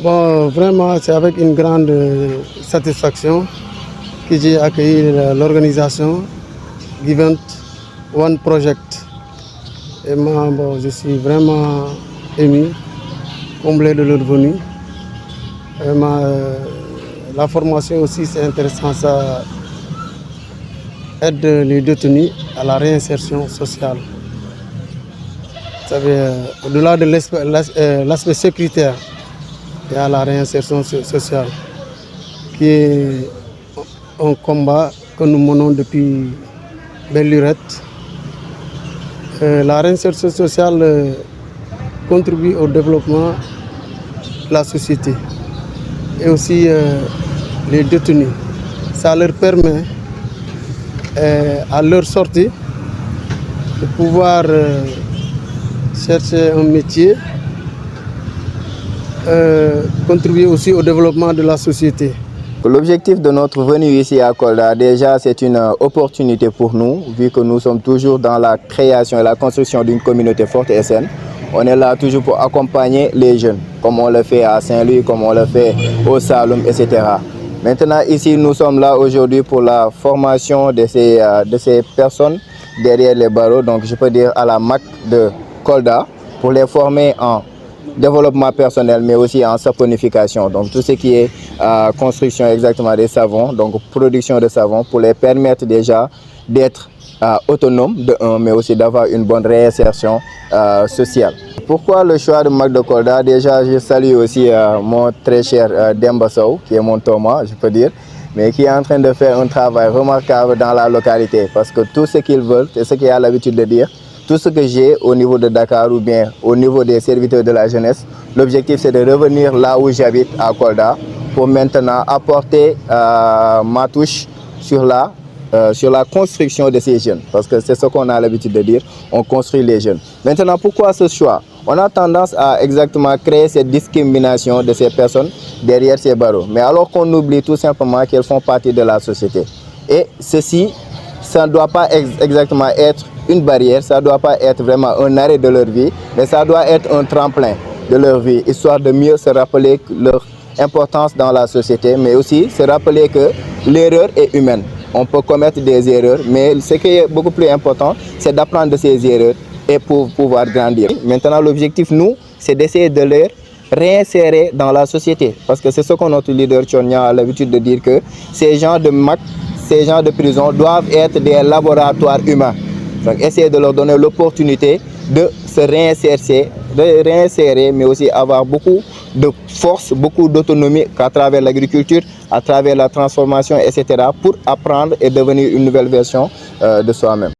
Bon, vraiment, c'est avec une grande satisfaction que j'ai accueilli l'organisation Given One Project. Et moi, bon, je suis vraiment ému, comblé de leur venue. Vraiment, la formation aussi, c'est intéressant, ça aide les détenus à la réinsertion sociale. Vous savez, au-delà de l'aspect sécuritaire, il y a la réinsertion sociale, qui est un combat que nous menons depuis belle lurette. La réinsertion sociale contribue au développement de la société et aussi les détenus. Ça leur permet à leur sortie de pouvoir chercher un métier, contribuer aussi au développement de la société. L'objectif de notre venue ici à Kolda, déjà, c'est une opportunité pour nous, vu que nous sommes toujours dans la création et la construction d'une communauté forte et saine. On est là toujours pour accompagner les jeunes, comme on le fait à Saint-Louis, comme on le fait au Saloum, etc. Maintenant, ici, nous sommes là aujourd'hui pour la formation de ces personnes derrière les barreaux, donc je peux dire à la MAC de Kolda, pour les former en développement personnel, mais aussi en saponification. Donc tout ce qui est construction exactement des savons, donc production de savons, pour les permettre déjà d'être autonomes de un, mais aussi d'avoir une bonne réinsertion sociale. Pourquoi le choix de MAC de Kolda? Déjà, je salue aussi mon très cher Demba Sow, qui est mon Thomas, je peux dire, mais qui est en train de faire un travail remarquable dans la localité, parce que tout ce qu'ils veulent, c'est ce qu'il a l'habitude de dire. Tout ce que j'ai au niveau de Dakar ou bien au niveau des serviteurs de la jeunesse, l'objectif c'est de revenir là où j'habite à Kolda pour maintenant apporter ma touche sur la construction de ces jeunes. Parce que c'est ce qu'on a l'habitude de dire, on construit les jeunes. Maintenant, pourquoi ce choix? On a tendance à exactement créer cette discrimination de ces personnes derrière ces barreaux. Mais alors qu'on oublie tout simplement qu'elles font partie de la société. Et ceci, ça ne doit pas exactement être une barrière, ça ne doit pas être vraiment un arrêt de leur vie, mais ça doit être un tremplin de leur vie, histoire de mieux se rappeler leur importance dans la société, mais aussi se rappeler que l'erreur est humaine. On peut commettre des erreurs, mais ce qui est beaucoup plus important, c'est d'apprendre de ces erreurs et pour pouvoir grandir. Maintenant, l'objectif, nous, c'est d'essayer de les réinsérer dans la société, parce que c'est ce que notre leader Tchonia a l'habitude de dire, que ces gens de MAC, ces gens de prison doivent être des laboratoires humains. Donc, essayer de leur donner l'opportunité de se réinsérer, mais aussi avoir beaucoup de force, beaucoup d'autonomie à travers l'agriculture, à travers la transformation, etc., pour apprendre et devenir une nouvelle version de soi-même.